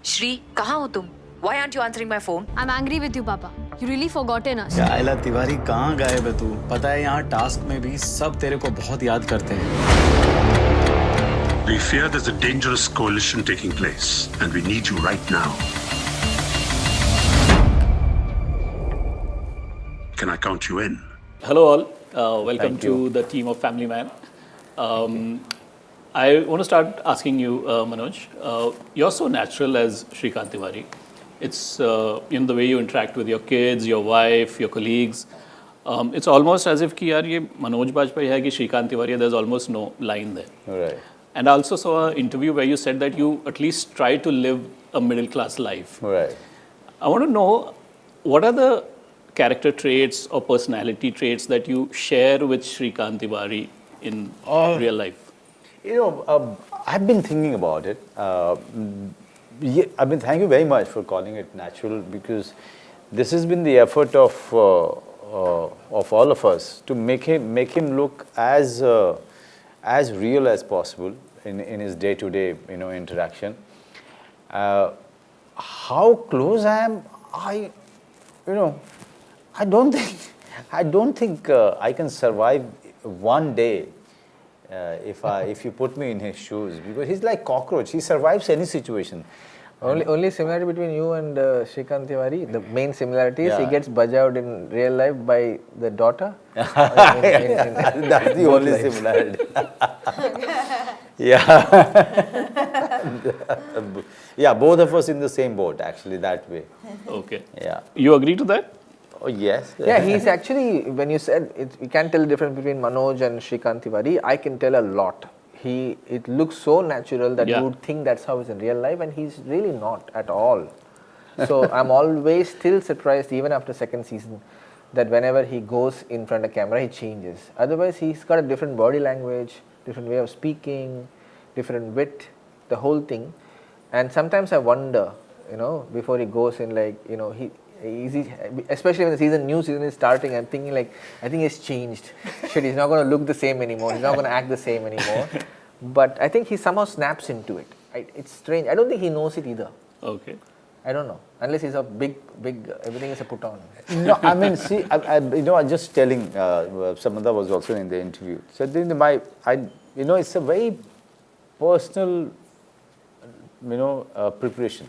Shri, कहाँ हो तुम? Why aren't you answering my phone? I'm angry with you, Papa. You really forgotten us. याला तिवारी कहाँ गायब है तू? पता है यहाँ टास्क में भी सब तेरे को बहुत याद करते हैं. We fear there's a dangerous coalition taking place, and we need you right now. Can I count you in? Hello all, welcome to the team of Family Man. I want to start asking you, Manoj, you're so natural as Shrikant Tiwari. It's the way you interact with your kids, your wife, your colleagues. It's almost as if कि यार ये Manoj Bajpayee है कि Shrikant Tiwari है, there's almost no line there. Right. And I also saw an interview where you said that you at least try to live a middle class life. Right. I want to know, what are the character traits or personality traits that you share with Shrikant Tiwari in real life? I've been thinking about it. Thank you very much for calling it natural, because this has been the effort of all of us to make him look as real as possible in his day-to-day interaction. How close I am, I don't think I can survive one day if you put me in his shoes, because he's like cockroach. He survives any situation. Only similarity between you and Shrikant Tiwari, the main similarity is he gets budged out in real life by the daughter. That's the only similarity. Yeah, both of us in the same boat, actually, that way. Okay. Yeah. You agree to that? Oh, yes. Yeah, he's actually, when you said you can't tell the difference between Manoj and Shrikant Tiwari, I can tell a lot. It looks so natural that you would think that's how he's in real life, and he's really not at all. So I'm always still surprised, even after second season, that whenever he goes in front of camera, he changes. Otherwise, he's got a different body language, different way of speaking, different wit, the whole thing. And sometimes I wonder, before he goes in, especially when the new season is starting, I'm thinking I think he's changed. Shit, he's not going to look the same anymore. He's not going to act the same anymore. But I think he somehow snaps into it. It's strange. I don't think he knows it either. Okay. I don't know. Unless he's a big, everything is a put on. No, I mean, see, I'm just telling, Samantha was also in the interview. So it's a very personal, preparation.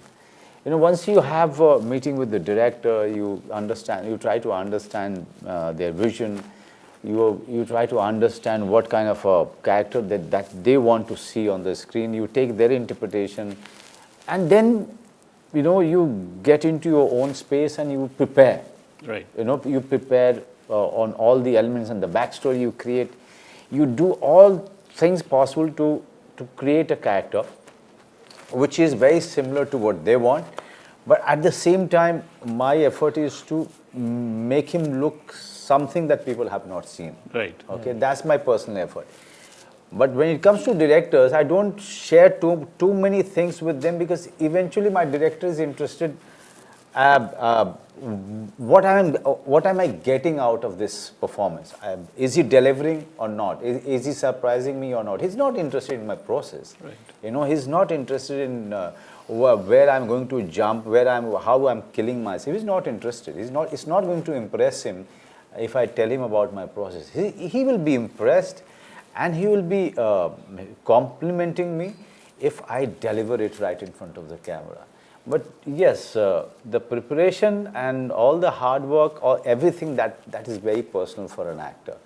Once you have a meeting with the director, you try to understand their vision, you try to understand what kind of a character that they want to see on the screen, you take their interpretation, and then, you get into your own space and you prepare. Right. You prepare on all the elements and the backstory you create. You do all things possible to create a character which is very similar to what they want, but at the same time, my effort is to make him look something that people have not seen. Right. Okay, that's my personal effort. But when it comes to directors, I don't share too many things with them, because eventually my director is interested. What am I getting out of this performance? Is he delivering or not? Is he surprising me or not? He's not interested in my process. Right. He's not interested in where I'm going to jump, how I'm killing myself. He's not interested. It's not going to impress him if I tell him about my process. He will be impressed, and he will be complimenting me if I deliver it right in front of the camera. But yes, the preparation and all the hard work, or everything that is very personal for an actor.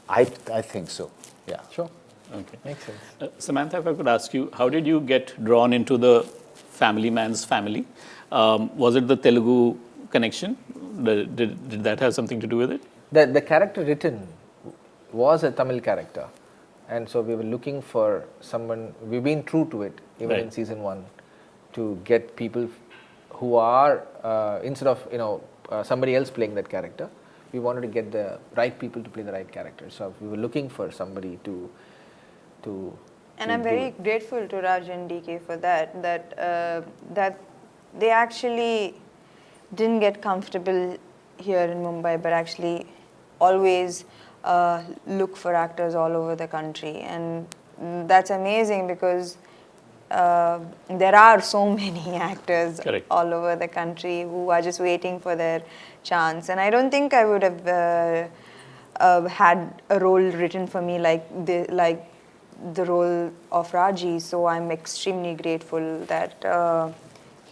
I think so. Yeah. Sure. Okay. Makes sense. Samantha, if I could ask you, how did you get drawn into the Family Man's family? Was it the Telugu connection? Did that have something to do with it? The character written was a Tamil character, and so we were looking for someone. We've been true to it, even in season 1, to get people who are instead of somebody else playing that character. We wanted to get the right people to play the right character. So we were looking for somebody to. And I'm very grateful to Raj and DK for that. That they actually didn't get comfortable here in Mumbai, but actually always look for actors all over the country, and that's amazing, because there are so many actors Correct. all over the country who are just waiting for their chance. And I don't think I would have had a role written for me like the role of Raji. So I'm extremely grateful that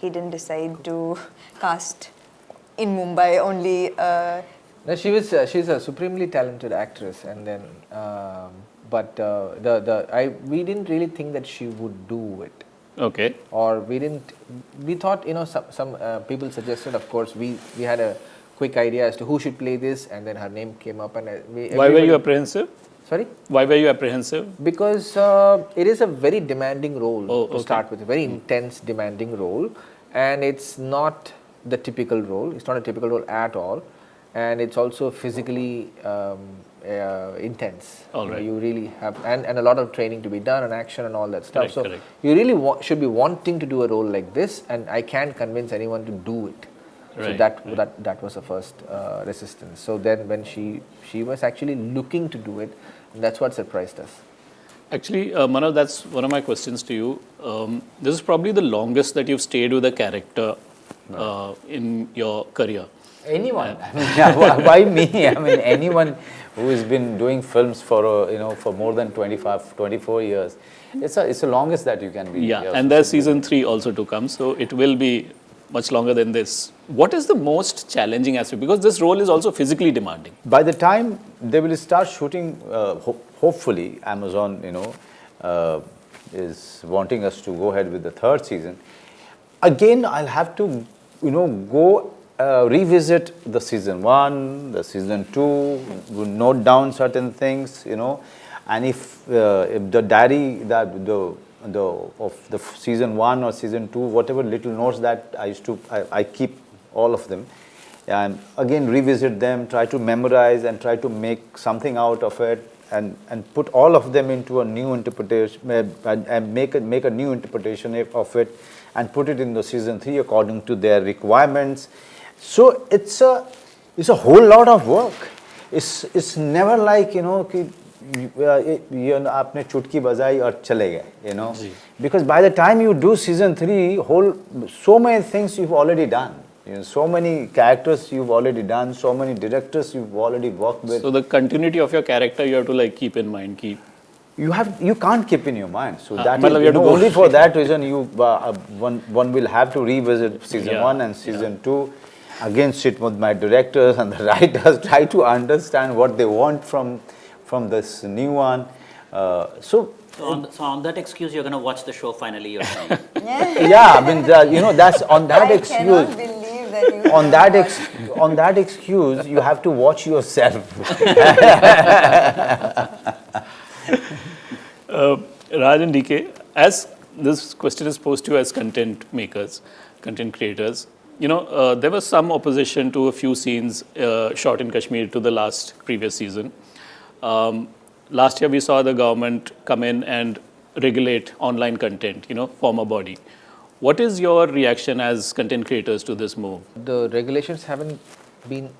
he didn't decide to cast in Mumbai only. No, she's a supremely talented actress, and then we didn't really think that she would do it. Okay. Or we thought, some people suggested, of course, we had a quick idea as to who should play this, and then her name came up, and Why were you apprehensive? Sorry? Why were you apprehensive? Because it is a very demanding role to start with, a very intense, demanding role, and it's not the typical role. It's not a typical role at all, and it's also physically intense. All right. You really have, and a lot of training to be done, and action and all that stuff. Correct. You really should be wanting to do a role like this, and I can't convince anyone to do it. So that was the first resistance. So then when she was actually looking to do it, that's what surprised us. Actually, Manoj, that's one of my questions to you. This is probably the longest that you've stayed with a character in your career. Anyone? I mean, why me? I mean, anyone who has been doing films for for more than 24 years. It's the longest that you can be. Yeah, and there's season 3 also to come, so it will be much longer than this. What is the most challenging aspect? Because this role is also physically demanding. By the time they will start shooting, hopefully Amazon, is wanting us to go ahead with the 3rd season. Again, I'll have to, go revisit the season 1, the season 2, note down certain things, and if the diary of the season 1 or season 2, whatever little notes that I keep all of them, and again revisit them, try to memorize and try to make something out of it, and put all of them into a new interpretation, and make a new interpretation of it, and put it in the season 3 according to their requirements. So it's a whole lot of work. It's never like कि आपने चुटकी बजाई और चले गए, because by the time you do season 3, so many things you've already done, so many characters you've already done, so many directors you've already worked with. So the continuity of your character you have to keep in mind. You can't keep in your mind. So that only for that reason one will have to revisit season 1 and season 2. Again, sit with my directors and the writers, try to understand what they want from this new one. So on that excuse, you're going to watch the show finally, you're saying? Yeah, I mean, that's on that excuse. I cannot believe that you on that excuse, you have to watch yourself. Raj and DK, as this question is posed to you as content makers, content creators, there was some opposition to a few scenes shot in Kashmir to the previous season. Last year we saw the government come in and regulate online content, form a body. What is your reaction as content creators to this move? The regulations I don't think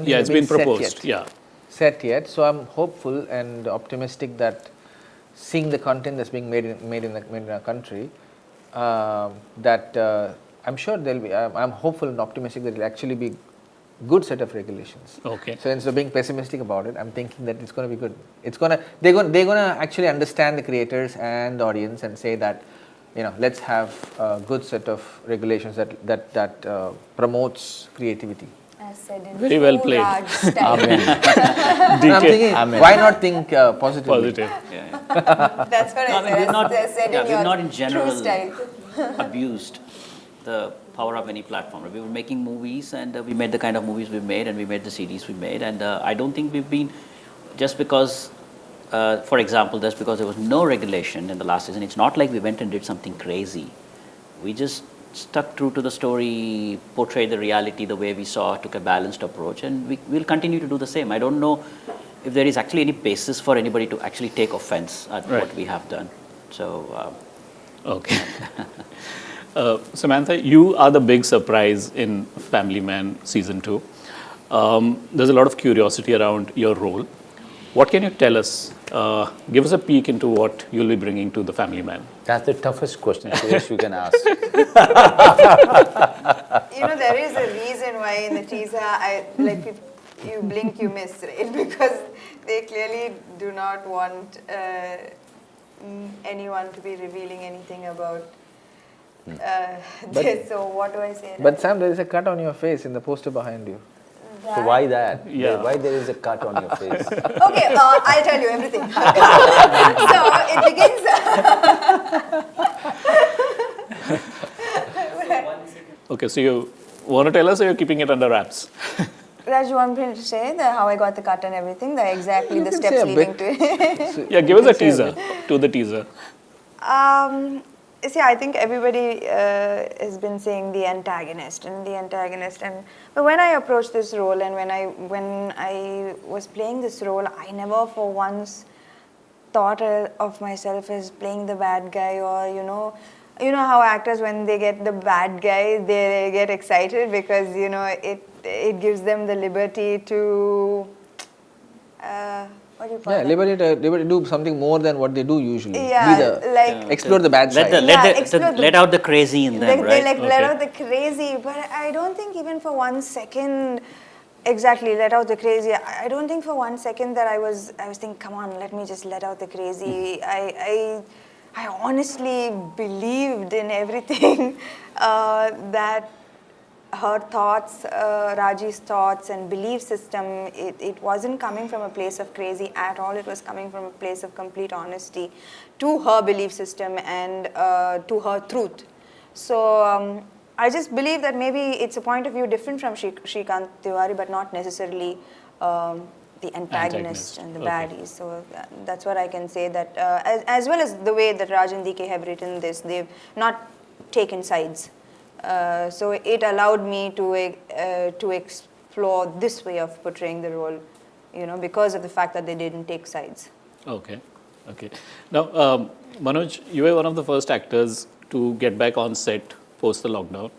it's been proposed. Set yet. So I'm hopeful and optimistic that seeing the content that's being made in our country, I'm sure I'm hopeful and optimistic that it will actually be good set of regulations. Okay. So instead of being pessimistic about it, I'm thinking that it's going to be good. They're going to actually understand the creators and the audience and say that, let's have a good set of regulations that promotes creativity. As said in Very well played. I'm thinking, why not think positively? Positive. That's what I said. We've not in true general style. abused the power of any platform. We were making movies, and we made the kind of movies we made, and we made the CDs we made, and I don't think we've been, just because, for example, just because there was no regulation in the last season, it's not like we went and did something crazy. We just stuck true to the story, portrayed the reality the way we saw, took a balanced approach, and we'll continue to do the same. I don't know if there is actually any basis for anybody to actually take offense at what we have done. So, okay. Samantha, you are the big surprise in Family Man season 2. There's a lot of curiosity around your role. What can you tell us? Give us a peek into what you'll be bringing to the Family Man. That's the toughest question Suresh, you can ask. There is a reason why in the teaser, you blink, you miss, right? Because they clearly do not want anyone to be revealing anything about this. So what do I say? But Sam, there is a cut on your face in the poster behind you. So why that? Yeah. Why there is a cut on your face? Okay, I'll tell you everything. So it begins. Okay, so you want to tell us or you're keeping it under wraps? Raj, you want me to say how I got the cut and everything? Exactly the can steps say a leading bit. to it. Yeah, give us a teaser to the teaser. See, I think everybody has been saying the antagonist, but when I approached this role and when I was playing this role, I never for once thought of myself as playing the bad guy, or you know how actors, when they get the bad guy, they get excited because it gives them the liberty to what do you call Yeah, it? liberty to do something more than what they do usually. Yeah, Explore the bad side. Let out the crazy in them, right? Let out the crazy, but I don't think even for 1 second, exactly, let out the crazy. I don't think for 1 second that I was thinking, come on, let me just let out the crazy. I honestly believed in everything that her thoughts, Raji's thoughts and belief system, it wasn't coming from a place of crazy at all. It was coming from a place of complete honesty to her belief system and to her truth. So I just believe that maybe it's a point of view different from Shrikant Tiwari, but not necessarily the antagonist and the baddies. So that's what I can say, that as well as the way that Raj and DK have written this, they've not taken sides. So it allowed me to explore this way of portraying the role, because of the fact that they didn't take sides. Okay. Now, Manoj, you were one of the first actors to get back on set post the lockdown.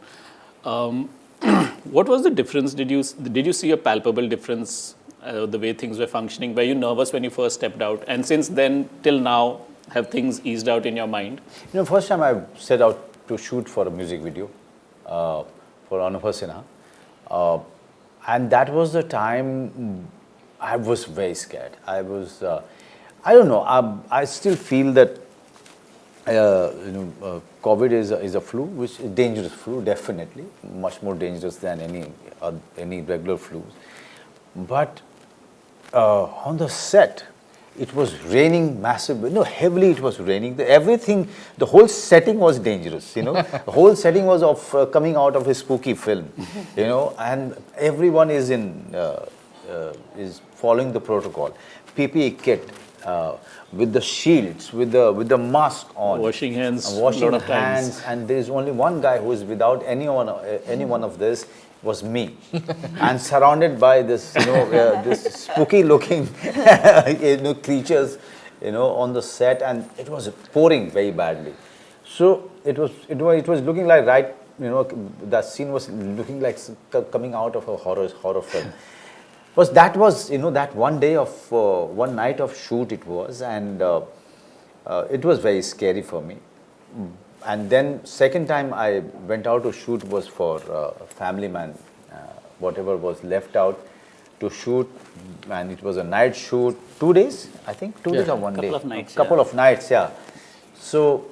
What was the difference? Did you see a palpable difference, the way things were functioning? Were you nervous when you first stepped out? And since then till now, have things eased out in your mind? First time I set out to shoot for a music video for Anubhav Sinha, and that was the time I was very scared. I was, I don't know, I still feel that COVID is a flu, which is dangerous flu, definitely, much more dangerous than any regular flus. But on the set, it was raining massively, heavily it was raining. The whole setting was dangerous, The whole setting was of coming out of a spooky film, and everyone is is following the protocol. PPE kit, with the shields, with the mask on. Washing hands, washing lot of hands, times. and there is only one guy who is without any one of this. Was me, and surrounded by this, this spooky-looking, creatures, on the set, and it was pouring very badly. So it was looking like that scene was looking like coming out of a horror film. That was that one night of shoot it was, and it was very scary for me. And then second time I went out to shoot was for Family Man, whatever was left out to shoot, and it was a night shoot, 2 days, I think, 2 days or 1 day. Couple of nights, yeah. So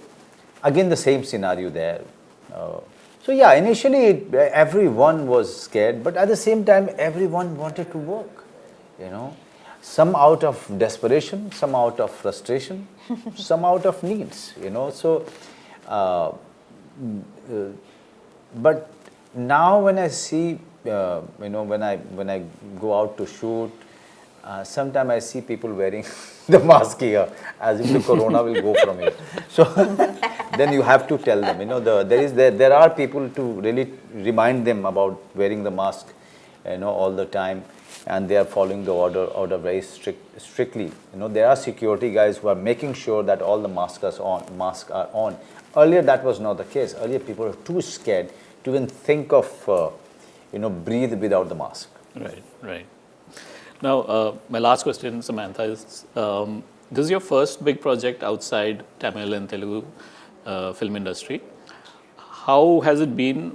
again the same scenario there. So yeah, initially everyone was scared, but at the same time everyone wanted to work, Some out of desperation, some out of frustration, some out of needs, So. But now when I see, when I go out to shoot, sometimes I see people wearing the mask here, as if the corona will go from here. So then you have to tell them, there are people to really remind them about wearing the mask, all the time, and they are following the order very strictly. There are security guys who are making sure that all the masks are on. Earlier, that was not the case. Earlier, people were too scared to even think of, breathe without the mask. Right. Now, my last question, Samantha, is this is your first big project outside Tamil and Telugu film industry. How has it been?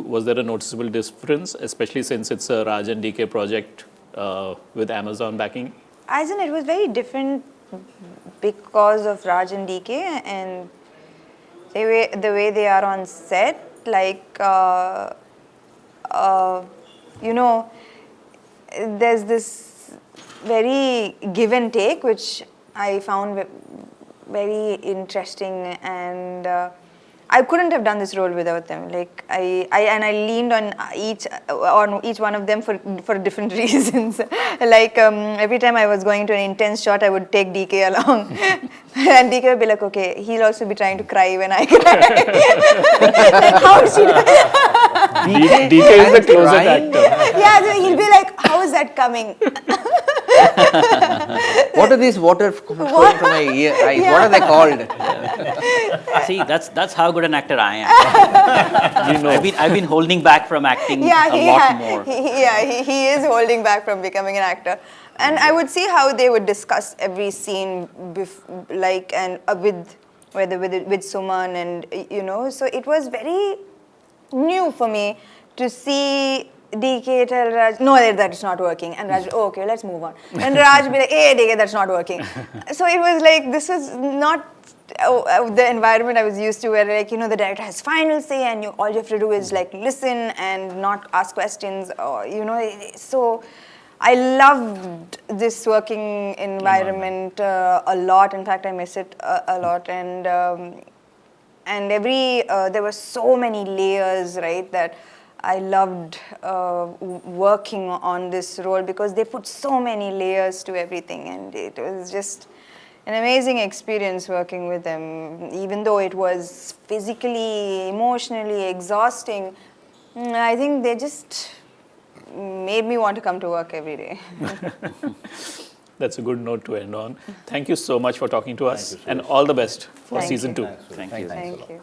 Was there a noticeable difference, especially since it's a Raj and DK project with Amazon backing? As in, it was very different because of Raj and DK and the way they are on set. Like, you know, there's this very give and take, which I found very interesting, and I couldn't have done this role without them. Like I leaned on each one of them for different reasons. Like every time I was going to an intense shot, I would take DK along, and DK would be like, okay, he'll also be trying to cry when I cry. Like, how is he? DK is the closet actor. Yeah, so he'll be like, how is that coming? What are these water flowing from my ear eyes? Yeah. What are they called? See, that's how good an actor I am. I've been holding back from acting a lot more. He is holding back from becoming an actor. And I would see how they would discuss every scene, with Suman, and you know. So it was very new for me to see DK tell Raj, no, that's not working. And Raj, oh, okay, let's move on. And Raj be like, hey, DK, that's not working. So it was like, this was not the environment I was used to, where like, you know, the director has final say and all you have to do is like listen and not ask questions, or, you know. So I loved this working environment a lot. In fact, I miss it a lot. And there were so many layers, right, that I loved working on this role, because they put so many layers to everything, and it was just an amazing experience working with them. Even though it was physically, emotionally exhausting, I think they just made me want to come to work every day. That's a good note to end on. Thank you so much for talking to us, and all the best for Thank season you. 2. Thank you. Thank you.